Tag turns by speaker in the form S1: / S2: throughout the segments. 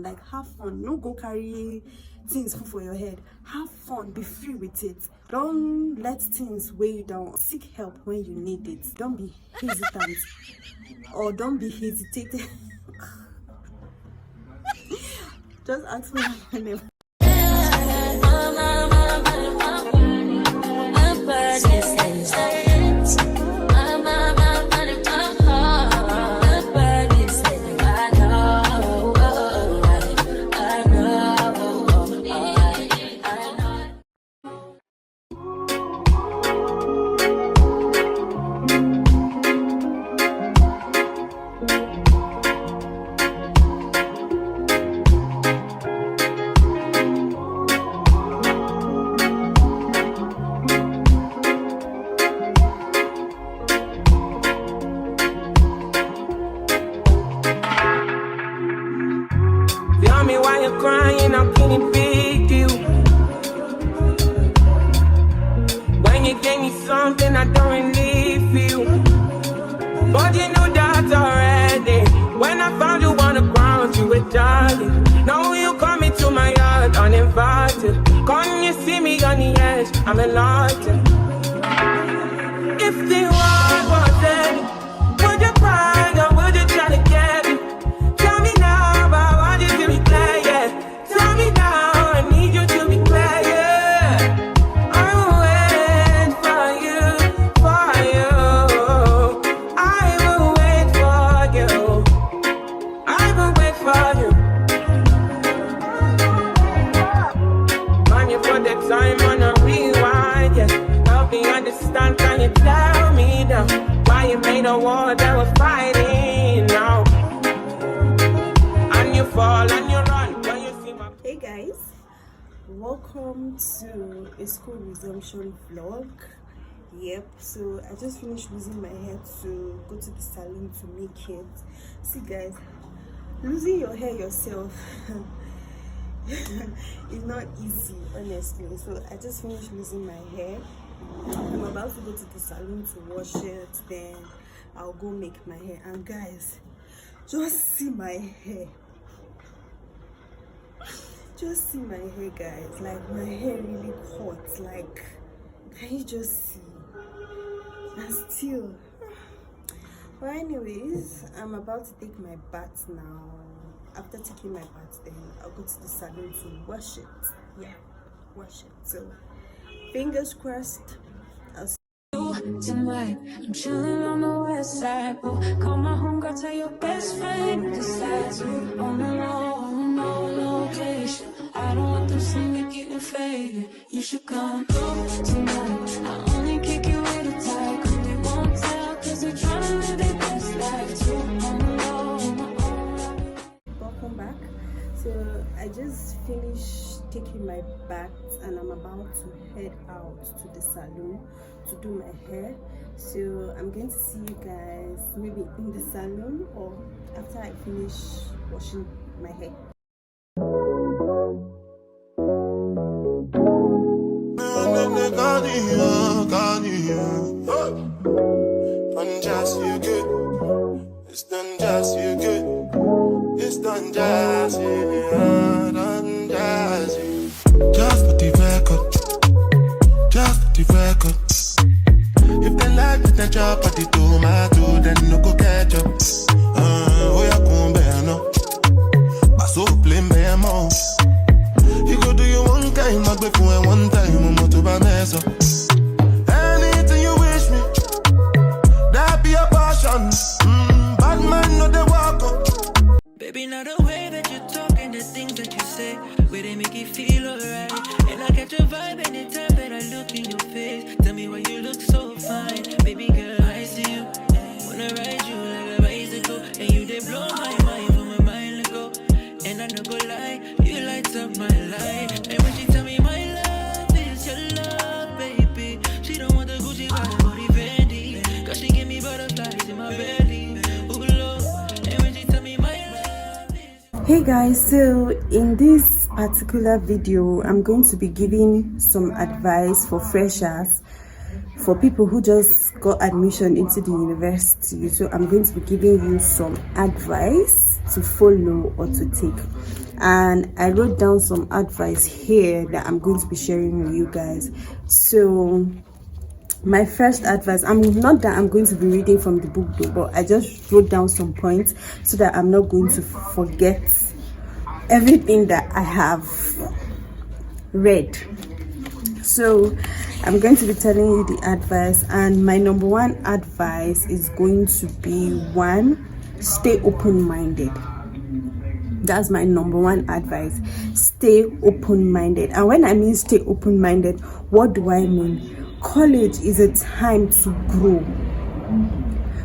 S1: Like, have fun. No go carry things for your head. Have fun, be free with it. Don't let things weigh you down. Seek help when you need it. Don't be hesitant or don't be hesitated. Just ask me my name.
S2: Tell me why you're crying, how can it big deal? When you gave me something I don't really feel, but you knew that already. When I found you on the ground, you were darling. Now you come into my yard uninvited. Can't you see me on the edge? I'm enlightened. If the world was ending, would you cry or would you try to get it? Tell me now, but I want you to be clear, yeah. Tell me now, I need you to be clear, yeah. I will wait for you, for you. I will wait for you. I will wait for you. Man, you put the time on a rewind, yeah. Help me understand, can you tell me now why you made a war that was fighting now? And you fall and you run when you see my...
S1: Hey guys, welcome to a school resumption vlog. Yep, so I just finished losing my hair to go to the salon to make it. See guys, losing your hair yourself is not easy, honestly. So I just finished losing my hair. I'm about to go to the salon to wash it, then I'll go make my hair. And guys, just see my hair. Just see my hair, guys. Like, my hair really caught. Like, can you just see? And still, but anyways, I'm about to take my bath now. After taking my bath, then I'll go to the salon to wash it. Yeah, wash it. So fingers crossed.
S3: Tonight, I'm chilling on the west side. Call my home, girl, tell your best friend. Decide to on the road, no location. I don't want them seeing me getting faded. You should come through tonight. I only kick you with a tie, cause they won't tell, cause they're trying to live their best life too. On the road, on my own.
S1: Welcome back. So I just finished taking my bath and I'm about to head out to the salon to do my hair. So I'm going to see you guys maybe in the salon or after I finish washing my hair.
S4: It's done just you good. It's done just you, done just you. Just for the record, just for the record. If they like with the job at the tomato, then no go catch up. Oh yeah, come bear no. I so blame bear more. You go do your one time, I go for one time, I'm to buy mess up. Anything you wish me, that be a passion. Bad man, no they walk up.
S3: Baby, not the way that you talk and the things that you say, where they make you feel alright. And I catch a vibe anytime that I look in your face. Tell me why you look so fine. Baby girl, I see you. Wanna ride you like a bicycle. And you they blow my mind from my mind let go. And I don't go lie, you light up my life. And when she tell me my love is your love, baby, she don't want the Gucci body, body Fendi. Cause she give me butterflies in my belly. Ooh, Lord. And when she tell me my love is...
S1: Hey guys, so in this particular video I'm going to be giving some advice for freshers, for people who just got admission into the university. So I'm going to be giving you some advice to follow or to take. and I wrote down some advice here that I'm going to be sharing with you guys. So my first advice, I'm not that I'm going to be reading from the book though, but I just wrote down some points so that I'm not going to forget everything that I have read. So I'm going to be telling you the advice, and my number one advice is going to be 1, stay open-minded. That's my number one advice. Stay open-minded. And when I mean stay open-minded, what do I mean? College is a time to grow.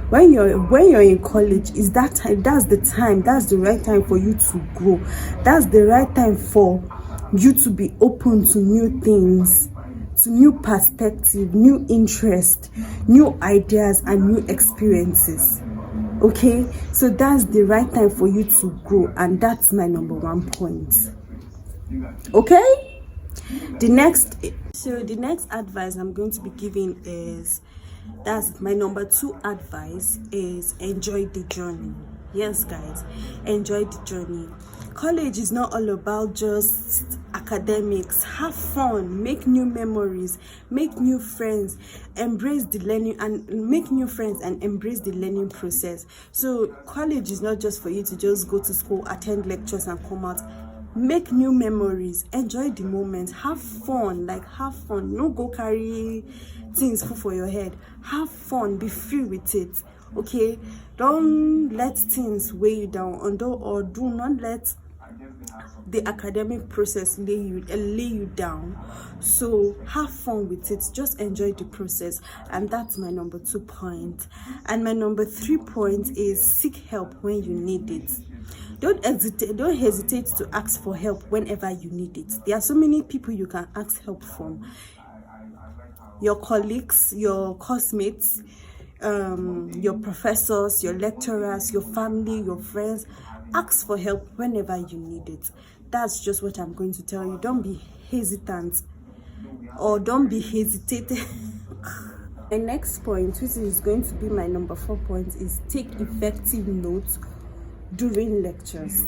S1: When you're in college, is that time, that's the right time for you to grow. That's the right time for you to be open to new things, to new perspective, new interest, new ideas, and new experiences. Okay, so that's the right time for you to grow, and that's my number one point. Okay, the next advice I'm going to be giving is, that's my number 2 advice, is enjoy the journey. Yes guys, enjoy the journey. College is not all about just academics. Have fun, make new memories, make new friends, embrace the learning, and make new friends and embrace the learning process. So college is not just for you to just go to school, attend lectures, and come out. Make new memories, enjoy the moment, have fun. Have fun. No go carry things full for your head. Have fun, be free with it. Okay, don't let things weigh you down, or do not let the academic process lay you down. So have fun with it, just enjoy the process. And that's my number 2 point. And my number 3 point is seek help when you need it. Don't hesitate to ask for help whenever you need it. There are so many people you can ask help from: your colleagues, your classmates, your professors, your lecturers, your family, your friends. Ask for help whenever you need it. That's just what I'm going to tell you. Don't be hesitant, or don't be hesitated. My next point, which is going to be my number 4 point, is take effective notes during lectures.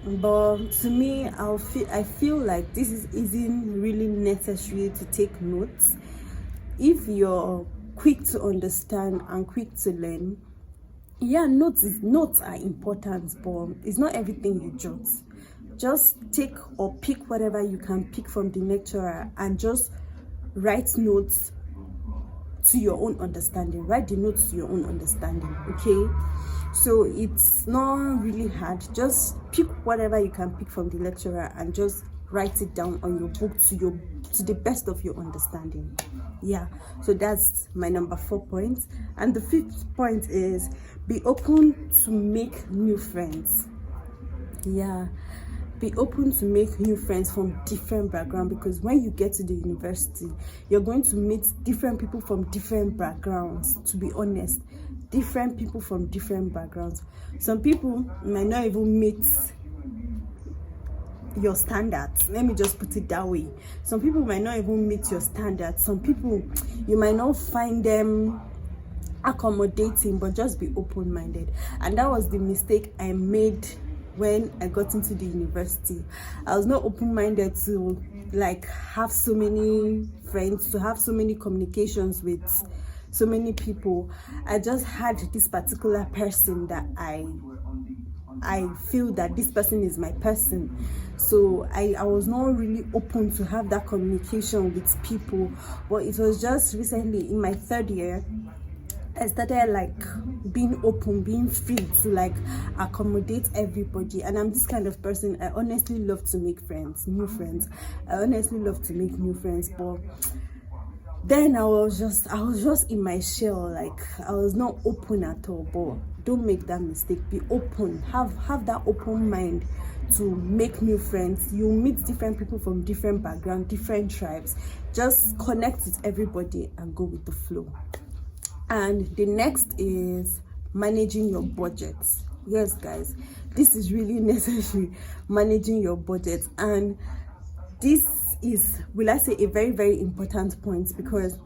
S1: But to me, I feel like this isn't really necessary to take notes. If you're quick to understand and quick to learn, yeah, notes are important, but it's not everything you jot. Just take or pick whatever you can pick from the lecturer and just write notes to your own understanding. Write the notes to your own understanding. Okay, so it's not really hard. Just pick whatever you can pick from the lecturer and just write it down on your book to the best of your understanding. Yeah, so that's my number 4 point. And the 5th point is be open to make new friends. Yeah, be open to make new friends from different backgrounds, because when you get to the university, you're going to meet different people from different backgrounds. To be honest, different people from different backgrounds. Some people might not even meet your standards. Let me just put it that way. Some people might not even meet your standards. Some people, you might not find them accommodating, but just be open-minded. And that was the mistake I made when I got into the university. I was not open-minded to have so many friends, to have so many communications with so many people. I just had this particular person that I feel that this person is my person. So I was not really open to have that communication with people. But it was just recently in my 3rd year, I started being open, being free to accommodate everybody. And I'm this kind of person. I honestly love to make friends, new friends. I honestly love to make new friends. But then I was just in my shell. I was not open at all. But don't make that mistake. Be open. Have that open mind to make new friends. You meet different people from different backgrounds, different tribes. Just connect with everybody and go with the flow. And the next is managing your budget. Yes guys, this is really necessary, managing your budget. And this is, will I say, a very, very important point, because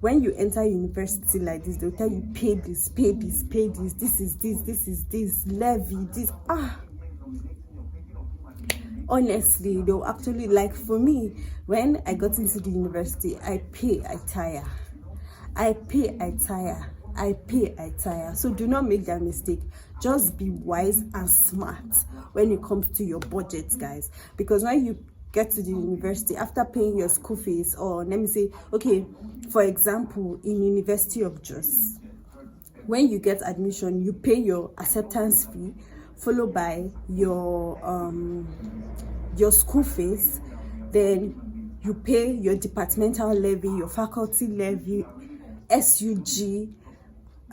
S1: when you enter university like this, they'll tell you pay this, this is this, levy this. honestly, they'll actually, like for me, when I got into the university, I pay, I tire. I pay, I tire. I pay, I tire. So do not make that mistake. Just be wise and smart when it comes to your budget, guys. Because when you get to the university, after paying your school fees, or let me say, okay, for example, in University of Jos, when you get admission, you pay your acceptance fee, followed by your school fees. Then you pay your departmental levy, your faculty levy, SUG.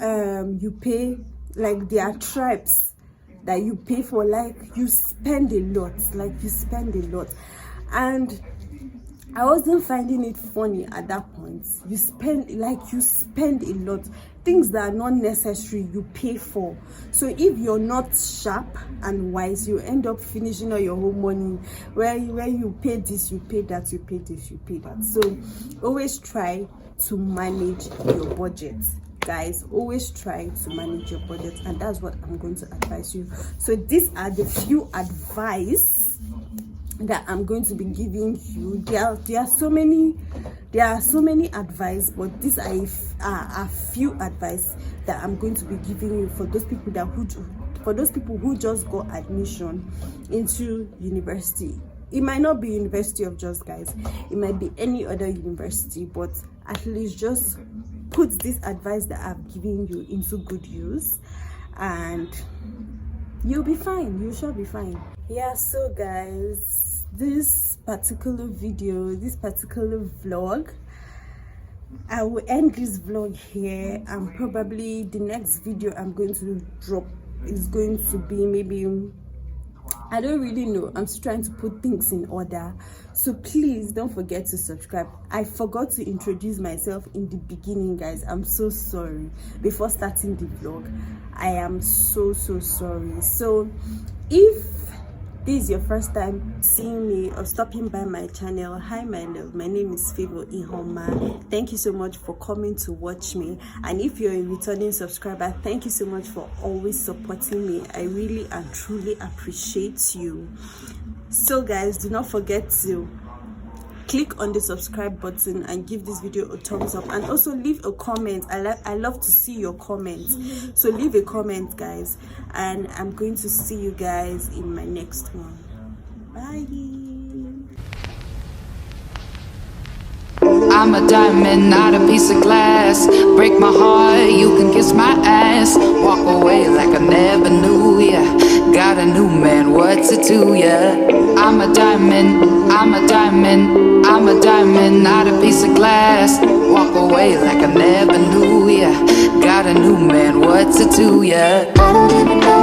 S1: You pay, like, there are tribes that you pay for. Like, you spend a lot, and I wasn't finding it funny at that point. You spend a lot, things that are not necessary, you pay for. So if you're not sharp and wise, you end up finishing all your whole money where you pay this, you pay that, you pay this, you pay that. So always try to manage your budget, guys. Always try to manage your budget, and that's what I'm going to advise you. So these are the few advice that I'm going to be giving you. There are so many advice, but these are a few advice that I'm going to be giving you for those people who just got admission into university. It might not be University of Jos, guys. It might be any other university, but at least just put this advice that I've given you into good use, and you'll be fine. You shall be fine. Yeah, so guys, this particular video, this particular vlog, I will end this vlog here, and probably the next video I'm going to drop is going to be, maybe, I don't really know. I'm still trying to put things in order. So please don't forget to subscribe. I forgot to introduce myself in the beginning, guys. I'm so sorry. Before starting the vlog, I am so sorry. So if this is your first time seeing me or stopping by my channel, hi my love, my name is FAVOUR IHEOMA. Thank you so much for coming to watch me. And if you're a returning subscriber, thank you so much for always supporting me. I really and truly appreciate you. So guys, do not forget to click on the subscribe button and give this video a thumbs up, and also leave a comment. I love to see your comments, so leave a comment, guys, and I'm going to see you guys in my next one. Bye.
S5: I'm a diamond, not a piece of glass. Break my heart, you can kiss my ass. Walk away like I never knew ya. Got a new man, what's it to ya? I'm a diamond, I'm a diamond, I'm a diamond, not a piece of glass. Walk away like I never knew ya. Got a new man, what's it to ya? I don't even know